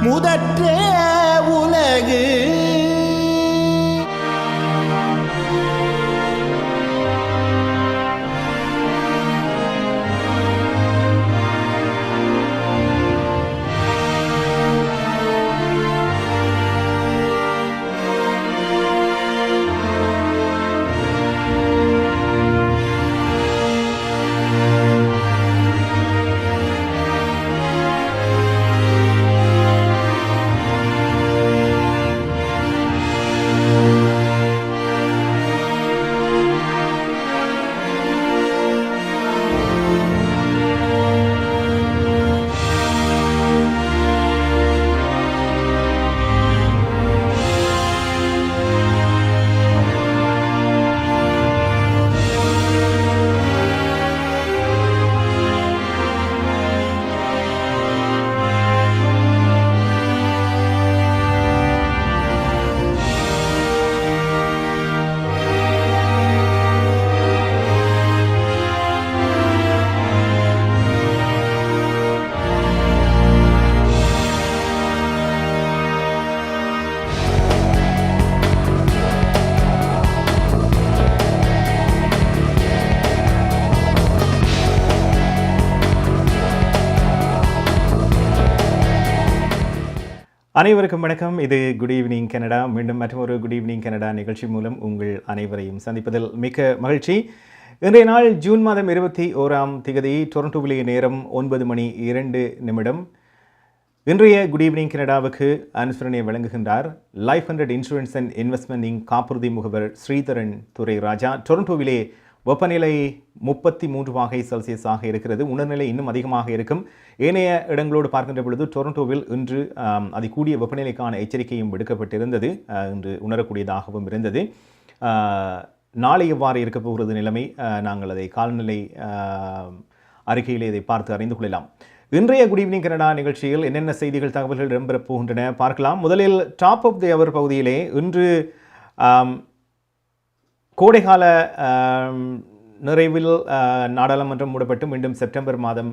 முதற்றே உலகு அனைவருக்கும் வணக்கம். இது குட் ஈவினிங் கனடா. மீண்டும் மற்றொரு குட் ஈவினிங் கனடா நிகழ்ச்சி மூலம் உங்கள் அனைவரையும் சந்திப்பதில் மிக்க மகிழ்ச்சி. இன்றைய நாள் ஜூன் மாதம் 21 டொரண்டோவிலே நேரம் 9:02. இன்றைய குட் ஈவினிங் கனடாவுக்கு அனுசரணை வழங்குகின்றார் Life 100 Insurance and Investment Inc காப்புறுதி முகவர் ஸ்ரீதரன் துரைராஜா. டொரண்டோவிலே வெப்பநிலை 33 செல்சியஸாக இருக்கிறது. உணர்நிலை இன்னும் அதிகமாக இருக்கும். ஏனைய இடங்களோடு பார்க்கின்ற பொழுது டொரண்டோவில் இன்று அதிகூடிய வெப்பநிலைக்கான எச்சரிக்கையும் விடுக்கப்பட்டிருந்தது. இன்று உணரக்கூடியதாகவும் இருந்தது. நாளை எவ்வாறு இருக்க போகிறது நிலைமை, நாங்கள் அதை காலநிலை அறிக்கையிலே இதை பார்த்து அறிந்து கொள்ளலாம். இன்றைய குட் ஈவினிங் கனடா நிகழ்ச்சியில் என்னென்ன செய்திகள் தகவல்கள் இடம்பெறப் போகின்றன பார்க்கலாம். முதலில் டாப் ஆஃப் தி அவர் பகுதியிலே இன்று கோடைகால நிறைவில் நாடாளுமன்றம் மூடப்பட்டு மீண்டும் செப்டம்பர் மாதம்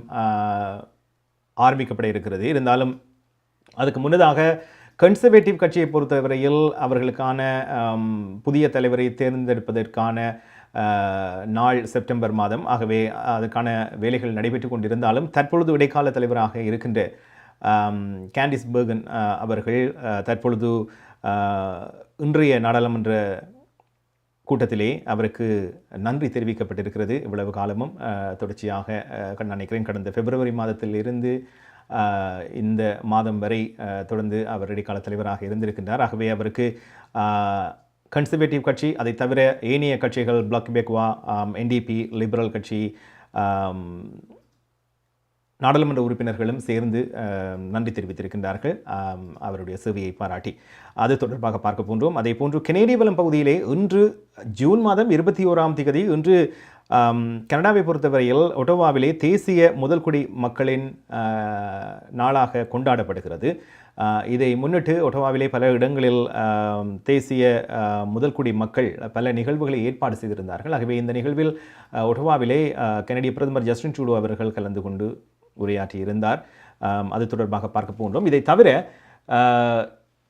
ஆரம்பிக்கப்பட இருக்கிறது. இருந்தாலும் அதுக்கு முன்னதாக கன்சர்வேட்டிவ் கட்சியை பொறுத்தவரையில் அவர்களுக்கான புதிய தலைவரை தேர்ந்தெடுப்பதற்கான நாள் செப்டம்பர் மாதம். ஆகவே அதுக்கான வேலைகள் நடைபெற்று கொண்டிருந்தாலும் தற்பொழுது இடைக்கால தலைவராக இருக்கின்ற கேண்டிஸ் பெர்கன் அவர்கள் தற்பொழுது இன்றைய நாடாளுமன்ற கூட்டத்திலே அவருக்கு நன்றி தெரிவிக்கப்பட்டிருக்கிறது. இவ்வளவு காலமும் தொடர்ச்சியாக நான் நினைக்கிறேன் கடந்த பிப்ரவரி மாதத்தில் இருந்து இந்த மாதம் வரை தொடர்ந்து அவர் இடைக்கால தலைவராக இருந்திருக்கின்றார். ஆகவே அவருக்கு கன்சர்வேட்டிவ் கட்சி, அதை தவிர ஏனைய கட்சிகள் பிளாக் பேக்வா, என்டிபி, லிபரல் கட்சி, நாடாளுமன்ற உறுப்பினர்களும் சேர்ந்து நன்றி தெரிவித்திருக்கின்றார்கள் அவருடைய சேவையை பாராட்டி. அது தொடர்பாக பார்க்க போன்றோம். அதே போன்று கனேடிய வலம் பகுதியிலே இன்று ஜூன் மாதம் 21 இன்று கனடாவை பொறுத்தவரையில் ஒட்டோவாவிலே தேசிய முதல்குடி மக்களின் நாளாக கொண்டாடப்படுகிறது. இதை முன்னிட்டு ஒட்டோவாவிலே பல இடங்களில் தேசிய முதல்குடி மக்கள் பல நிகழ்வுகளை ஏற்பாடு செய்திருந்தார்கள். ஆகவே இந்த நிகழ்வில் ஒட்டோவாவிலே கனடிய பிரதமர் ஜஸ்டின் ட்ரூடோ அவர்கள் கலந்து கொண்டு உரையாற்றியிருந்தார். அது தொடர்பாக பார்க்க போன்றோம். இதை தவிர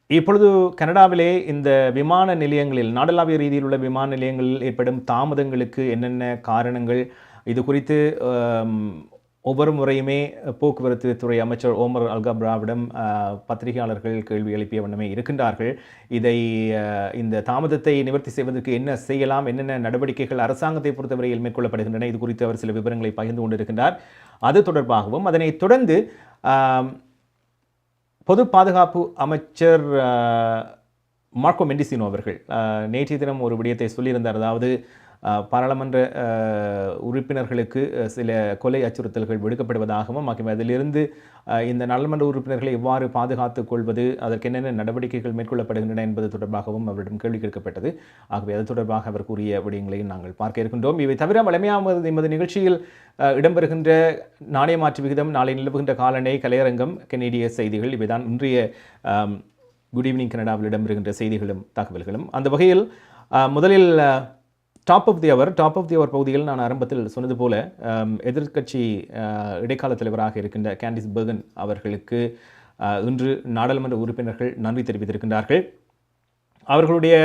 இப்பொழுது கனடாவிலே இந்த விமான நிலையங்களில், நாடளாவிய ரீதியில் உள்ள விமான நிலையங்களில் ஏற்படும் தாமதங்களுக்கு என்னென்ன காரணங்கள், இது குறித்து ஒவ்வொரு முறையுமே போக்குவரத்து துறை அமைச்சர் ஓமர் அல்காப்ராவிடம் பத்திரிகையாளர்கள் கேள்வி எழுப்பிய வண்ணமே இருக்கின்றார்கள். இந்த தாமதத்தை நிவர்த்தி செய்வதற்கு என்ன செய்யலாம், என்னென்ன நடவடிக்கைகள் அரசாங்கத்தை பொறுத்தவரையில் மேற்கொள்ளப்படுகின்றன, இது குறித்து அவர் சில விவரங்களை பகிர்ந்து கொண்டிருக்கின்றார். அது தொடர்பாகவும் அதனைத் தொடர்ந்து பொது பாதுகாப்பு அமைச்சர் மார்க்கோ மெண்டிசினோ அவர்கள் நேற்றைய தினம் ஒரு விடயத்தை சொல்லியிருந்தார். அதாவது பாராளுமன்ற உறுப்பினர்களுக்கு சில கொலை அச்சுறுத்தல்கள் விடுக்கப்படுவதாகவும், அதிலிருந்து இந்த நாடாளுமன்ற உறுப்பினர்களை எவ்வாறு பாதுகாத்துக் கொள்வது, அதற்கு என்னென்ன நடவடிக்கைகள் மேற்கொள்ளப்படுகின்றன என்பது தொடர்பாகவும் அவரிடம் கேள்வி கேட்கப்பட்டது. ஆகவே அது தொடர்பாக அவர் கூறிய விடயங்களையும் நாங்கள் பார்க்க இருக்கின்றோம். இவை தவிர வலிமையாக எமது நிகழ்ச்சியில் இடம்பெறுகின்ற நாணய மாற்று விகிதம், நாளை நிலவுகின்ற காலநிலை, கலையரங்கம், கனேடிய செய்திகள், இவைதான் இன்றைய குட் ஈவினிங் கனடாவில் இடம்பெறுகின்ற செய்திகளும் தகவல்களும். அந்த வகையில் முதலில் டாப் ஆஃப் தி அவர் பகுதியில் நான் ஆரம்பத்தில் சொன்னது போல எதிர்க்கட்சி இடைக்கால தலைவராக இருக்கின்ற கேண்டிஸ் பெர்கன் அவர்களுக்கு இன்று நாடாளுமன்ற உறுப்பினர்கள் நன்றி தெரிவித்திருக்கின்றார்கள். அவர்களுடைய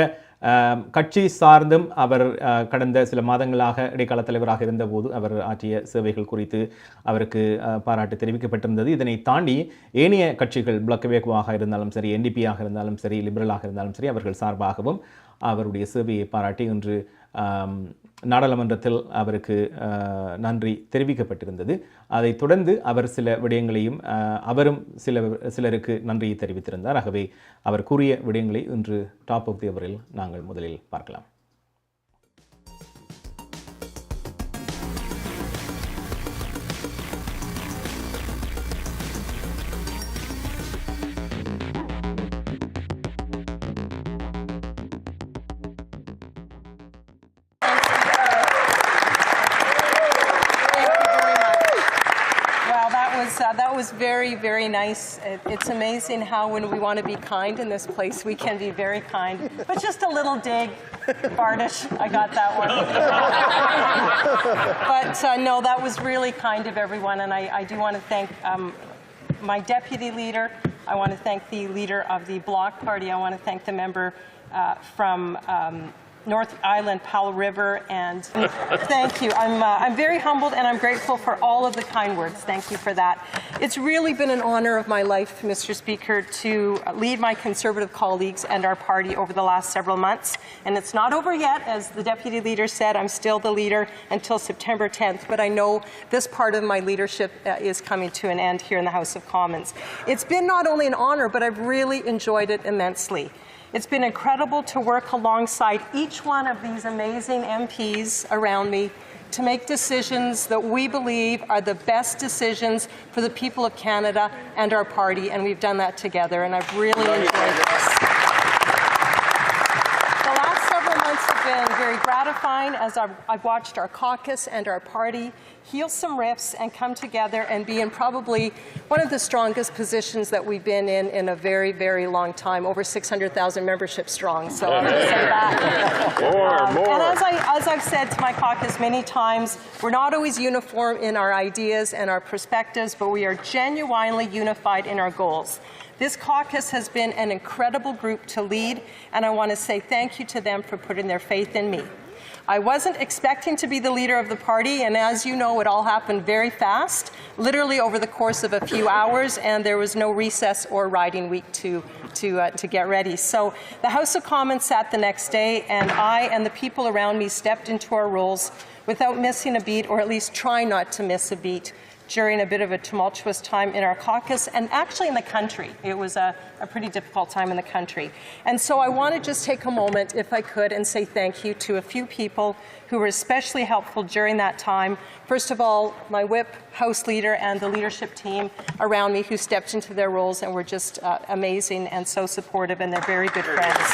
கட்சி சார்ந்தும் அவர் கடந்த சில மாதங்களாக இடைக்கால தலைவராக இருந்தபோது அவர் ஆற்றிய சேவைகள் குறித்து அவருக்கு பாராட்டு தெரிவிக்கப்பட்டிருந்தது. இதனை தாண்டி ஏனைய கட்சிகள் பிளக்கவேக்குவாக இருந்தாலும் சரி, NDP-யாக இருந்தாலும் சரி, லிபரலாக இருந்தாலும் சரி, அவர்கள் சார்பாகவும் அவருடைய சேவையை பாராட்டி இன்று நாடாளுமன்றத்தில் அவருக்கு நன்றி தெரிவிக்கப்பட்டிருந்தது. அதைத் தொடர்ந்து அவர் சில விடயங்களையும் அவரும் சிலருக்கு நன்றியை தெரிவித்திருந்தார். ஆகவே அவர் கூறிய விடயங்களை இன்று டாப் ஆஃப் தி அவரில் நாங்கள் முதலில் பார்க்கலாம். That was very, very nice. It's amazing how when we want to be kind in this place, we can be very kind. But just a little dig, Bardish, I got that one. But no, that was really kind of everyone, and I do want to thank my deputy leader. I want to thank the leader of the Bloc Party. I want to thank the member from North Island, Powell River, and thank you. I'm very humbled and I'm grateful for all of the kind words. Thank you for that. It's really been an honor of my life, Mr. Speaker, to lead my Conservative colleagues and our party over the last several months. And it's not over yet. As the Deputy Leader said, I'm still the leader until September 10th, but I know this part of my leadership is coming to an end here in the House of Commons. It's been not only an honor, but I've really enjoyed it immensely. It's been incredible to work alongside each one of these amazing MPs around me to make decisions that we believe are the best decisions for the people of Canada and our party, and we've done that together, and I've really enjoyed this. The last several months have been very gratifying as I've watched our caucus and our party heal some rifts and come together and be in probably one of the strongest positions that we've been in a very, very long time, over 600,000 membership strong. So I'm going to say that. And as I've said to my caucus many times, we're not always uniform in our ideas and our perspectives, but we are genuinely unified in our goals. This caucus has been an incredible group to lead, and I want to say thank you to them for putting their faith in me. I wasn't expecting to be the leader of the party, and as you know, it all happened very fast, literally over the course of a few hours, and there was no recess or riding week to get ready. So the House of Commons sat the next day, and I and the people around me stepped into our roles without missing a beat, or at least trying not to miss a beat, during a bit of a tumultuous time in our caucus and actually in the country. It was a pretty difficult time in the country. And so I want to just take a moment, if I could, and say thank you to a few people who were especially helpful during that time. First of all, my whip, House Leader, and the leadership team around me who stepped into their roles and were just amazing and so supportive, and they're very good friends.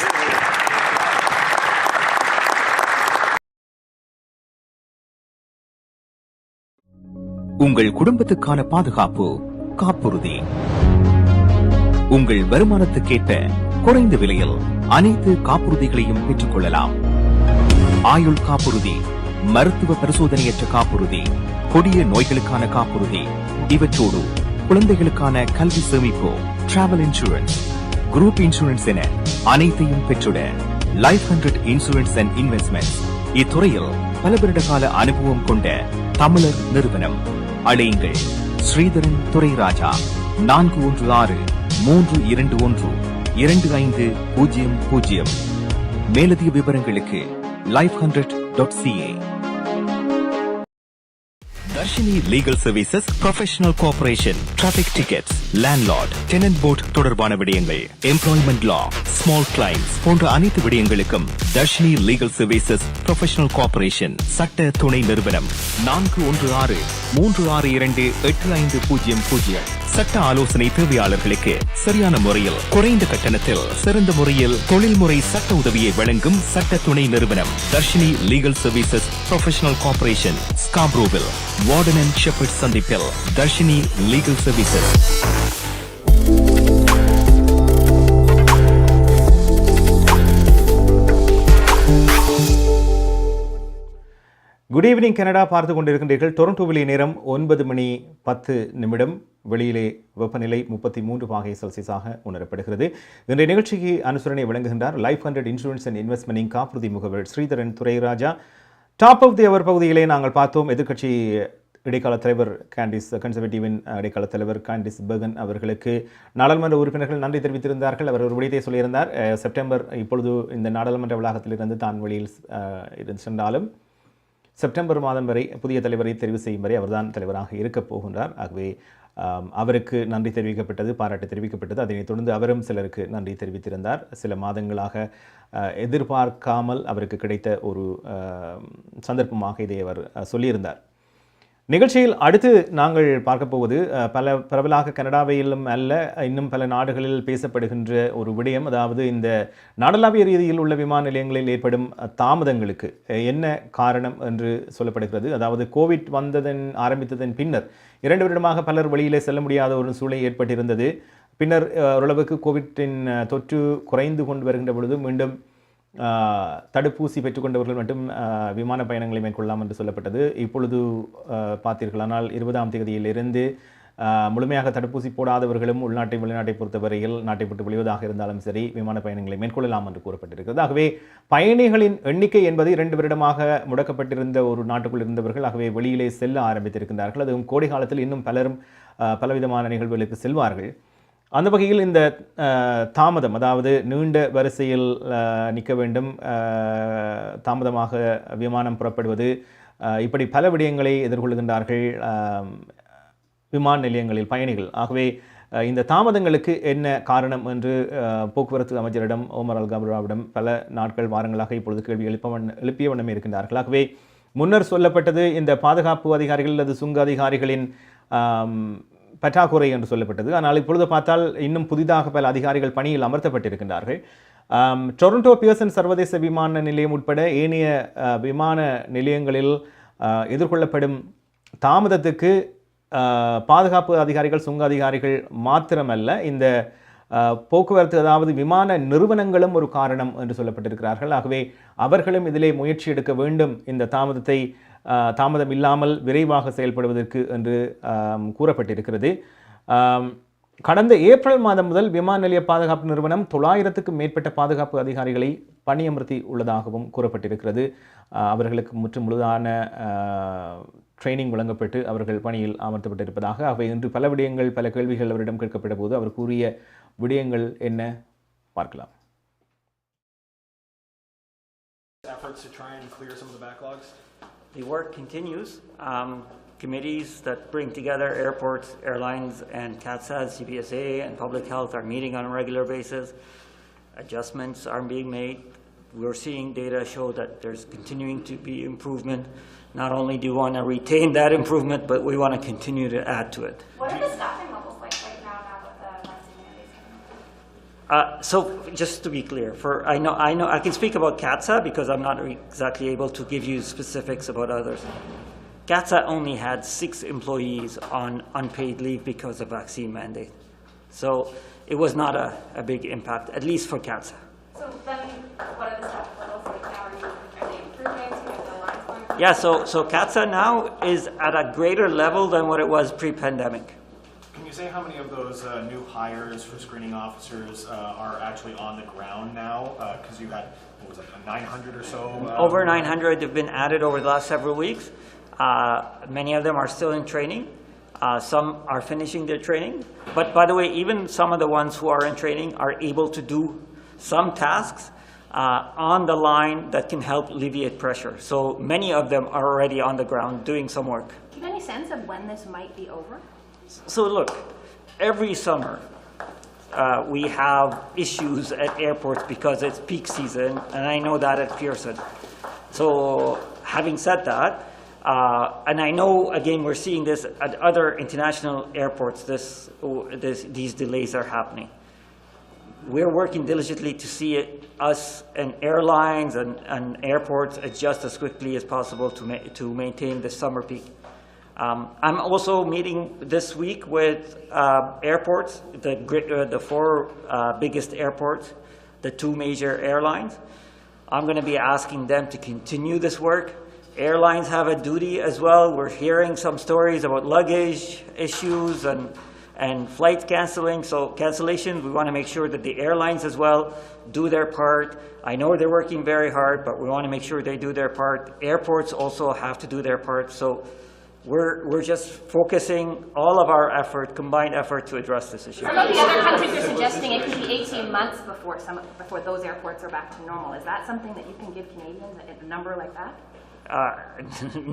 உங்கள் குடும்பத்துக்கான பாதுகாப்பு காப்புறுதி. உங்கள் வருமானத்துக்கேற்ப குறைந்த விலையில் அனைத்து காப்புறுதிகளையும் பெற்றுக் கொள்ளலாம். ஆயுள் காப்புறுதி, மருத்துவ பரிசோதனையற்ற காப்புறுதி, கொடிய நோய்களுக்கான காப்புறுதி, இவற்றோடு குழந்தைகளுக்கான கல்வி சேமிப்பு, டிராவல் இன்சூரன்ஸ், குரூப் இன்சூரன்ஸ் என அனைத்தையும் பெற்றுட லைஃப் 100 இன்சூரன்ஸ் அண்ட் இன்வெஸ்ட்மெண்ட்ஸ் இத்துறையில் பல வருட கால அனுபவம் கொண்ட தமிழர் நிறுவனம். அழையுங்கள் ஸ்ரீதரன் துரைராஜா 416-321-2500. மேலதிக விவரங்களுக்கு life100.ca. Darshini Legal Services Professional Cooperation, Traffic Tickets, Landlord, Tenant Board தொடர்பான விடயங்கள், Employment Law, Small Claims போன்ற அனைத்து விடயங்களுக்கும் Darshini Legal Services Professional Cooperation சட்ட துணை நிறுவனம் 416-362-8500. சட்ட ஆலோசனை தேவையாளர்களுக்கு சரியான முறையில் குறைந்த கட்டணத்தில் சிறந்த முறையில் தொழில்முறை சட்ட உதவியை வழங்கும் சட்ட துணை நிறுவனம் Dharshini Legal Services Professional Corporation, ஸ்காப்ரோவில், வார்டன் அண்ட் ஷெப்பர்ட் சந்திப்பில். Dharshini Legal Services. Good evening Canada பார்த்து கொண்டிருக்கின்றீர்கள். டொரண்டோவிலே நேரம் 9:10. வெளியிலே வெப்பநிலை 33 பாகை செல்சியஸாக உணரப்படுகிறது. இன்றைய நிகழ்ச்சிக்கு அனுசரணை வழங்குகின்றார் லைஃப் 100 இன்சூரன்ஸ் அண்ட் இன்வெஸ்ட்மென்ட் காப்புறுதி முகவர் Sridharan Thurairajah. Top of the hour பகுதியிலே நாங்கள் பார்த்தோம் எதிர்க்கட்சி இடைக்கால தலைவர் கன்சர்வேட்டிவின் இடைக்கால தலைவர் காண்டிஸ் பெர்கன் அவர்களுக்கு நாடாளுமன்ற உறுப்பினர்கள் நன்றி தெரிவித்திருந்தார்கள். அவர் ஒரு விடயத்தை சொல்லியிருந்தார். செப்டம்பர் இப்பொழுது இந்த நாடாளுமன்ற வளாகத்திலிருந்து தான் வெளியில் சென்றாலும் செப்டம்பர் மாதம் வரை புதிய தலைவரை தெரிவு செய்யும் வரை அவர்தான் தலைவராக இருக்கப் போகின்றார். ஆகவே அவருக்கு நன்றி தெரிவிக்கப்பட்டது, பாராட்டு தெரிவிக்கப்பட்டது. அதனைத் தொடர்ந்து அவரும் சிலருக்கு நன்றி தெரிவித்திருந்தார். சில மாதங்களாக எதிர்பார்க்காமல் அவருக்கு கிடைத்த ஒரு சந்தர்ப்பமாக இதை அவர் சொல்லியிருந்தார். நிகழ்ச்சியில் அடுத்து நாங்கள் பார்க்க போவது பரவலாக கனடாவிலும் அல்ல இன்னும் பல நாடுகளில் பேசப்படுகின்ற ஒரு விடயம். அதாவது இந்த நாடளாவிய ரீதியில் உள்ள விமான நிலையங்களில் ஏற்படும் தாமதங்களுக்கு என்ன காரணம் என்று சொல்லப்படுகிறது. அதாவது கோவிட் ஆரம்பித்ததன் பின்னர் 2 வருடமாக பலர் வெளியிலே செல்ல முடியாத ஒரு சூழல் ஏற்பட்டிருந்தது. பின்னர் ஓரளவுக்கு கோவிட்டின் தொற்று குறைந்து கொண்டு வருகின்ற பொழுது மீண்டும் தடுப்பூசி பெற்றுக்கொண்டவர்கள் மட்டும் விமான பயணங்களை மேற்கொள்ளலாம் என்று சொல்லப்பட்டது. இப்பொழுது பார்த்தீர்களானால் 20ஆம் தேதியிலிருந்து முழுமையாக தடுப்பூசி போடாதவர்களும் உள்நாட்டை வெளிநாட்டை பொறுத்தவரையில் நாட்டை விட்டு வெளிவதாக இருந்தாலும் சரி விமான பயணங்களை மேற்கொள்ளலாம் என்று கூறப்பட்டிருக்கிறது. ஆகவே பயணிகளின் எண்ணிக்கை என்பது 2 வருடமாக முடக்கப்பட்டிருந்த ஒரு நாட்டுக்குள் இருந்தவர்கள் ஆகவே வெளியிலே செல்ல ஆரம்பித்திருக்கின்றார்கள். அதுவும் கோடை காலத்தில் இன்னும் பலரும் பலவிதமான நிகழ்வுகளுக்கு செல்வார்கள். அந்த வகையில் இந்த தாமதம், அதாவது நீண்ட வரிசையில் நிற்க வேண்டும், தாமதமாக விமானம் புறப்படுவது, இப்படி பல விடயங்களை எதிர்கொள்கின்றார்கள் விமான நிலையங்களில் பயணிகள். ஆகவே இந்த தாமதங்களுக்கு என்ன காரணம் என்று போக்குவரத்து அமைச்சரிடம் ஓமர் அல்காபுராவிடம் பல நாட்கள் வாரங்களாக இப்பொழுது கேள்வி எழுப்பிய வண்ணமே இருக்கின்றார்கள். ஆகவே முன்னர் சொல்லப்பட்டது இந்த பாதுகாப்பு அதிகாரிகள் அல்லது சுங்க அதிகாரிகளின் பற்றாக்குறை என்று சொல்லப்பட்டது. ஆனால் இப்பொழுது பார்த்தால் இன்னும் புதிதாக பல அதிகாரிகள் பணியில் அமர்த்தப்பட்டிருக்கின்றார்கள். டொரண்டோ பியர்சன் சர்வதேச விமான நிலையம் உட்பட ஏனைய விமான நிலையங்களில் எதிர்கொள்ளப்படும் தாமதத்துக்கு பாதுகாப்பு அதிகாரிகள் சுங்க அதிகாரிகள் மாத்திரமல்ல, இந்த போக்குவரத்து அதாவது விமான நிறுவனங்களும் ஒரு காரணம் என்று சொல்லப்பட்டிருக்கிறார்கள். ஆகவே அவர்களும் இதிலே முயற்சி எடுக்க வேண்டும், இந்த தாமதம் இல்லாமல் விரைவாக செயல்படுவதற்கு என்று கூறப்பட்டிருக்கிறது. கடந்த ஏப்ரல் மாதம் முதல் விமான நிலைய பாதுகாப்பு நிறுவனம் 900க்கும் மேற்பட்ட பாதுகாப்பு அதிகாரிகளை பணியமர்த்தி உள்ளதாகவும் கூறப்பட்டிருக்கிறது. அவர்களுக்கு முழுதான ட்ரைனிங் வழங்கப்பட்டு அவர்கள் பணியில் அமர்த்தப்பட்டிருப்பதாக. அவை இன்று பல விடயங்கள் பல கேள்விகள் அவரிடம் கேட்கப்பட்ட போது அவர் கூறிய விடயங்கள் என்ன பார்க்கலாம். Efforts to try and clear some of the backlogs. The work continues. Committees that bring together airports, airlines, and CATSA, CBSA, and public health are meeting on a regular basis. Adjustments are being made. We're seeing data show that there's continuing to be improvement. Not only do we want to retain that improvement, but we want to continue to add to it. What are the staffing levels like right now with the vaccine mandates? So just to be clear, I can speak about CATSA because I'm not exactly able to give you specifics about others. CATSA only had 6 employees on unpaid leave because of vaccine mandate. So it was not a big impact, at least for CATSA. So then what are the staff levels like now? Are they improving? Do you have the lines going? Yeah, so CATSA now is at a greater level than what it was pre-pandemic. Can you say how many of those new hires for screening officers are actually on the ground now? Because you had, what was it, 900 or so? Over 900 have been added over the last several weeks. Many of them are still in training. Some are finishing their training. But by the way, even some of the ones who are in training are able to do some tasks on the line that can help alleviate pressure. So many of them are already on the ground doing some work. Do you have any sense of when this might be over? So look, every summer we have issues at airports because it's peak season, and I know that at Pearson. So having said that, and I know again we're seeing this at other international airports, these delays are happening. We're working diligently to see us and airlines and airports adjust as quickly as possible to maintain the summer peak. I'm also meeting this week with airports, the 4 biggest airports, the 2 major airlines. I'm going to be asking them to continue this work. Airlines have a duty as well. We're hearing some stories about luggage issues and and flight canceling. So cancellation, we want to make sure that the airlines as well do their part. I know they're working very hard, but we want to make sure they do their part. Airports also have to do their part. So we're just focusing all of our effort, combined effort, to address this issue. Some of the other countries are suggesting it could be 18 months before those airports are back to normal. Is that something that you can give Canadians, a number like that?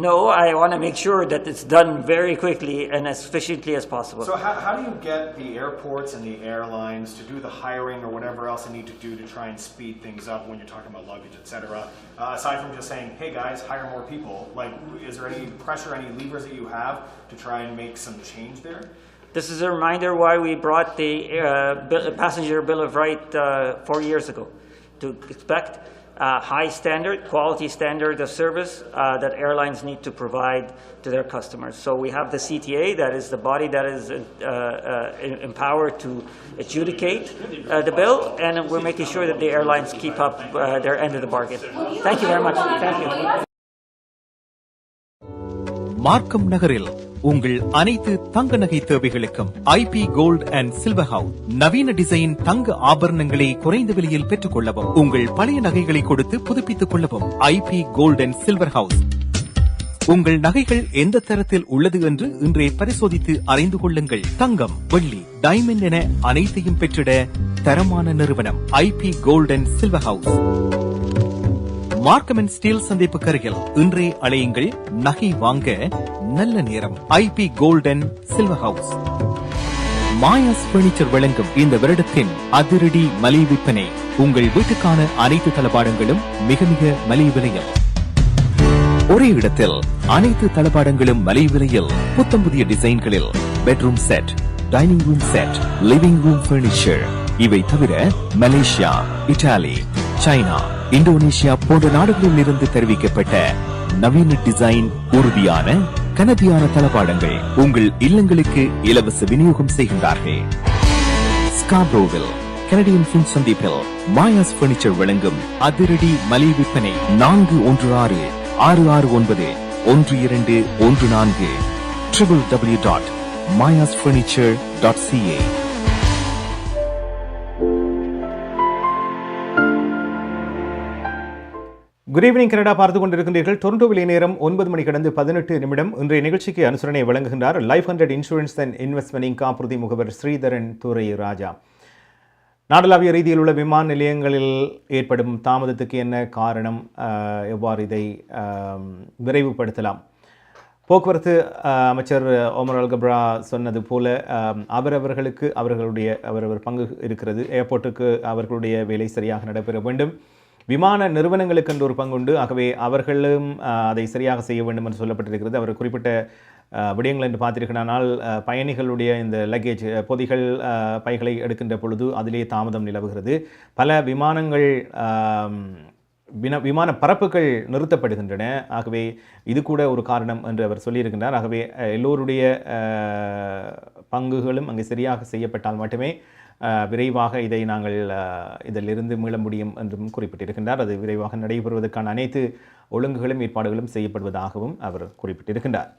No, I want to make sure that it's done very quickly and as efficiently as possible. So how do you get the airports and the airlines to do the hiring or whatever else they need to do to try and speed things up when you're talking about luggage, etc.? Aside from just saying, hey guys, hire more people, like, is there any pressure, any levers that you have to try and make some change there? This is a reminder why we brought the Passenger Bill of Rights 4 years ago, to expect high standard, quality standard of service that airlines need to provide to their customers. So we have the CTA, that is the body that is empowered to adjudicate the bill, and we're making sure that the airlines keep up their end of the bargain. Thank you very much. Thank you. மார்க்கம் நகரில் உங்கள் அனைத்து தங்க நகை தேவைகளுக்கும் IP gold and silver house நவீன design தங்க ஆபரணங்களை குறைந்த விலையில் பெற்றுக் கொள்ளவும், உங்கள் பழைய நகைகளை கொடுத்து புதுப்பித்துக் கொள்ளவும். IP gold and silver house. உங்கள் நகைகள் எந்த தரத்தில் உள்ளது என்று இன்றே பரிசோதித்து அறிந்து கொள்ளுங்கள். தங்கம், வெள்ளி, டைமண்ட் என அனைத்தையும் பெற்றிட தரமான நிறுவனம் IP gold and silver house. Markham and Steeles சந்திப்புக்கு அருகில் இன்றே அழையுங்கள். நகை வாங்க நல்ல நேரம். IP gold and silver house. Maya's furniture வழங்கும் இந்த வருடத்தின் அதிரடி மலிவு விற்பனை. உங்கள் வீட்டுக்கான அனைத்து தளபாடங்களும் மிக மிக மலிவு விலையில். ஒரே இடத்தில் அனைத்து தளபாடங்களும் மலிவு விலையில். புத்தம் புதிய டிசைன்களில் bedroom set, dining room set, living room furniture. இவை தவிர மலேசியா, இத்தாலி, சைனா, இந்தோனேஷியா போன்ற நாடுகளில் இருந்து தெரிவிக்கப்பட்ட நவீன டிசைன், உறுதியான கனதியான தளபாடங்கள் உங்கள் இல்லங்களுக்கு இலவச விநியோகம் செய்கின்றார்கள். ஸ்காப்ரோவில் கனடியன் பின் சந்திப்பில் மாயாஸ் பர்னிச்சர் வழங்கும் அதிரடி மலிவு விற்பனை. 416-669-1214 www.mayasfurniture.ca. குட் ஈவினிங் கனடா பார்த்து கொண்டிருக்கின்றீர்கள். டொரண்டோவில் நேரம் 9 மணி கடந்து 18 நிமிடம். இன்றைய நிகழ்ச்சிக்கு அனுசரணை வழங்குகின்றார் லைஃப் 100 இன்சூரன்ஸ் அண்ட் இன்வெஸ்ட்மெண்ட் காப்புறுதி முகவர் ஸ்ரீதரன் துரை ராஜா. நாடளாவிய ரீதியில் உள்ள விமான நிலையங்களில் ஏற்படும் தாமதத்துக்கு என்ன காரணம், எவ்வாறு இதை விரைவுபடுத்தலாம்? போக்குவரத்து அமைச்சர் ஒமர் அல்கப்ரா சொன்னது போல அவரவர்களுக்கு அவரவர் பங்கு இருக்கிறது. ஏர்போர்ட்டுக்கு அவர்களுடைய வேலை சரியாக நடைபெற வேண்டும். விமான நிறுவனங்களுக்கு என்று ஒரு பங்குண்டு. ஆகவே அவர்களும் அதை சரியாக செய்ய வேண்டும் என்று சொல்லப்பட்டிருக்கிறது. அவர் குறிப்பிட்ட விடயங்கள் என்று பார்த்தீர்களானால் பயணிகளுடைய இந்த லக்கேஜ் பொதிகள் பைகளை எடுக்கின்ற பொழுது அதிலே தாமதம் நிலவுகிறது. பல விமானங்கள் விமான பரப்புகள் நிறுத்தப்படுகின்றன. ஆகவே இது கூட ஒரு காரணம் என்று அவர் சொல்லியிருக்கின்றார். ஆகவே எல்லோருடைய பங்குகளும் அங்கே சரியாக செய்யப்பட்டால் மட்டுமே விரைவாக இதை நாங்கள் இதிலிருந்து மீள முடியும் என்றும் குறிப்பிட்டிருக்கின்றார். அது விரைவாக நடைபெறுவதற்கான அனைத்து ஒழுங்குகளும் ஏற்பாடுகளும் செய்யப்படுவதாகவும் அவர் குறிப்பிட்டிருக்கின்றார்.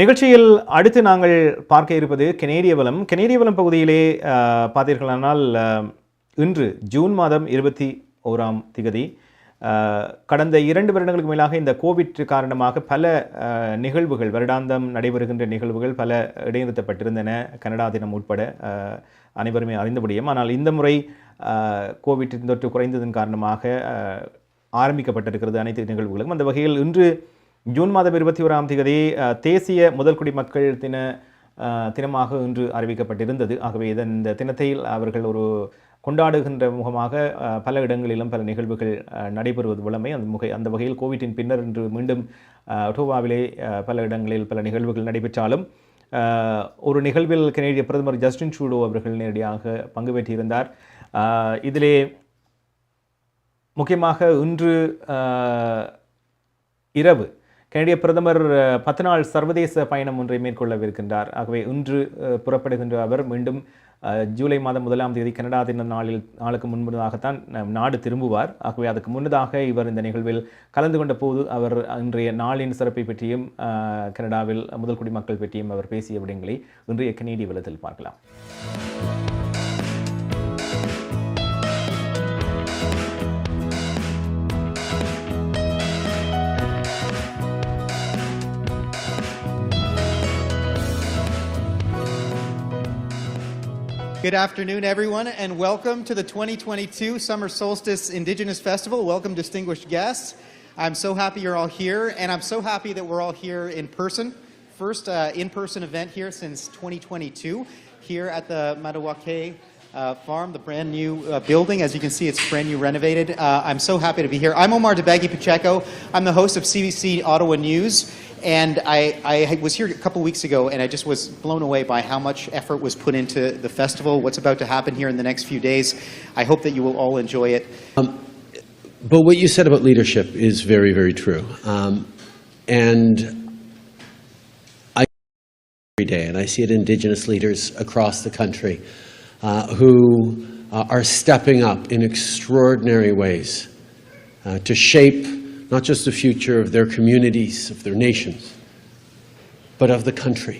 நிகழ்ச்சியில் அடுத்து நாங்கள் பார்க்க இருப்பது கனேடிய வளம். கனேடிய வளம் பகுதியிலே பார்த்தீர்களானால் இன்று ஜூன் மாதம் 21ஆம் திகதி கடந்த 2 வருடங்களுக்கு மேலாக இந்த கோவிட் காரணமாக பல நிகழ்வுகள், வருடாந்தம் நடைபெறுகின்ற நிகழ்வுகள் பல இடைநிறுத்தப்பட்டிருந்தன, கனடா தினம் உட்பட அனைவருமே அறிந்தபடியும். ஆனால் இந்த முறை கோவிட் தொற்று குறைந்ததன் காரணமாக ஆரம்பிக்கப்பட்டிருக்கிறது அனைத்து நிகழ்வுகளும். அந்த வகையில் இன்று ஜூன் மாதம் 21ஆம் தேதி தேசிய முதல் குடிமக்கள் தினமாக இன்று அறிவிக்கப்பட்டிருந்தது. ஆகவே இந்த தினத்தை அவர்கள் ஒரு கொண்டாடுகின்ற முகமாக பல இடங்களிலும் பல நிகழ்வுகள் நடைபெறுவது வழமை. அந்த வகையில் கோவிட்டின் பின்னர் இன்று மீண்டும் ஒட்டோவாவிலே பல இடங்களில் பல நிகழ்வுகள் நடைபெற்றாலும் ஒரு நிகழ்வில் கனேடிய பிரதமர் ஜஸ்டின் ட்ரூடோ அவர்கள் நேரடியாக பங்கு பெற்றிருந்தார். இதிலே முக்கியமாக இன்று இரவு கனடிய பிரதமர் 10 நாள் சர்வதேச பயணம் ஒன்றை மேற்கொள்ளவிருக்கின்றார். ஆகவே இன்று புறப்படுகின்ற அவர் மீண்டும் ஜூலை மாதம் 1ஆம் தேதி கனடா தின நாளுக்கு முன்பதாகத்தான் நாடு திரும்புவார். ஆகவே அதுக்கு முன்னதாக இவர் இந்த நிகழ்வில் கலந்து கொண்ட போது அவர் இன்றைய நாளின் சிறப்பை பற்றியும் கனடாவில் முதல் குடிமக்கள் பற்றியும் அவர் பேசிய விடயங்களை இன்றைய கனேடிய விளத்தில் பார்க்கலாம். Good afternoon, everyone, and welcome to the 2022 Summer Solstice Indigenous Festival. Welcome, distinguished guests. I'm so happy you're all here, and I'm so happy that we're all here in person. First in-person event here since 2022, here at the Madawake farm, the brand new building. As you can see, it's brand new renovated. I'm so happy to be here. I'm Omar Debegi Pacheco. I'm the host of CBC Ottawa News. And I was here a couple weeks ago, and I just was blown away by how much effort was put into the festival, what's about to happen here in the next few days. I hope that you will all enjoy it. But what you said about leadership is very, very true. And I every day, and I see it Indigenous leaders across the country who are stepping up in extraordinary ways to shape not just the future of their communities, of their nations, but of the country.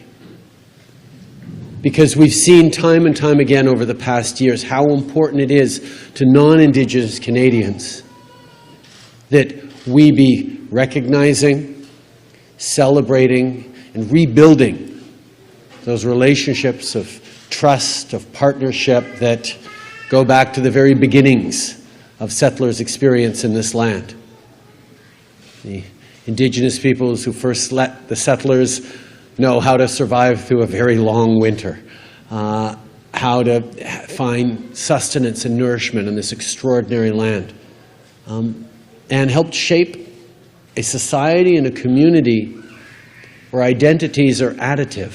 Because we've seen time and time again over the past years how important it is to non-Indigenous Canadians that we be recognizing, celebrating, and rebuilding those relationships of trust, of partnership that go back to the very beginnings of settlers' experience in this land. The Indigenous peoples who first let the settlers know how to survive through a very long winter, how to find sustenance and nourishment in this extraordinary land, and helped shape a society and a community where identities are additive.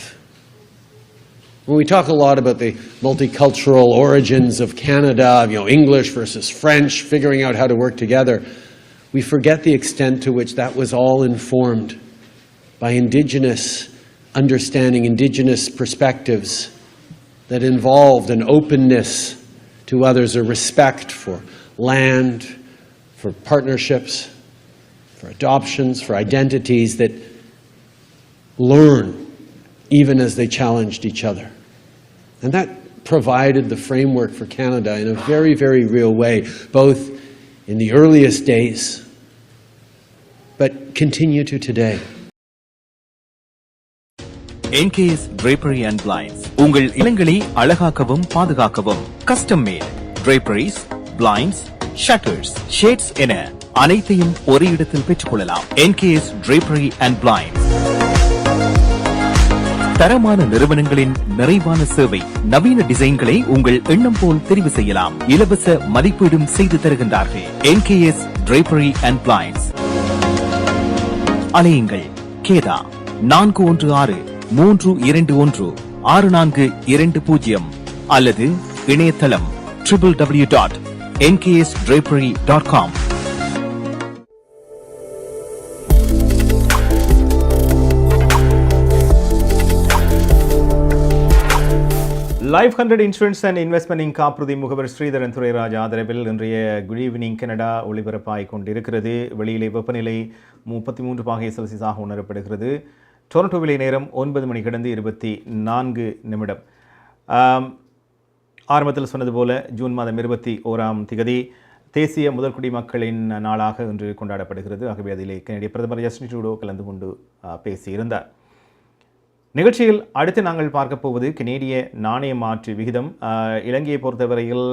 When we talk a lot about the multicultural origins of Canada, English versus French, figuring out how to work together, we forget the extent to which that was all informed by Indigenous understanding, Indigenous perspectives that involved an openness to others, a respect for land, for partnerships, for adoptions, for identities that learn even as they challenged each other. And that provided the framework for Canada in a very, very real way, both in the earliest days, but continue to today. NKS Drapery and Blinds உங்கள் இல்லங்களை அழகாக்கவும் பாதுகாக்கவும் custom made draperies, blinds, shutters, shades என அனைத்தையும் ஒரே இடத்தில் பெற்றுக்கொள்ளலாம். NKS Drapery and Blinds தரமான நிறுவனங்களின் நிறைவான சேவை, நவீன டிசைன்களை உங்கள் எண்ணம் போல் தெரிவு செய்யலாம். இலவச மதிப்பீடும் செய்து தருகின்றார்கள். NKS Drapery and Blinds. அலையுங்கள் கேதா 416-321-6420 அல்லது இணையதளம் www.nksdrapery.com. Life 100 Insurance and investment காப்புறுதி முகவர் ஸ்ரீதரன் துரைராஜ் ஆதரவில் இன்றைய குட் ஈவினிங் கனடா ஒளிபரப்பாய் கொண்டிருக்கிறது. வெளியிலே வெப்பநிலை 33 பாகை செல்சியஸாக உணரப்படுகிறது. டொரண்டோவிலே நேரம் 9 மணி கடந்து 24 நிமிடம். ஆரம்பத்தில் சொன்னது போல ஜூன் மாதம் 21ஆம் திகதி தேசிய முதல் குடிமக்களின் நாளாக இன்று கொண்டாடப்படுகிறது. ஆகவே அதிலே கனடிய பிரதமர் ஜஸ்டின் ட்ரூடோ கலந்து கொண்டு பேசியிருந்தார். நிகழ்ச்சியில் அடுத்து நாங்கள் பார்க்க போவது கனேடிய நாணய மாற்று விகிதம். இலங்கையை பொறுத்தவரையில்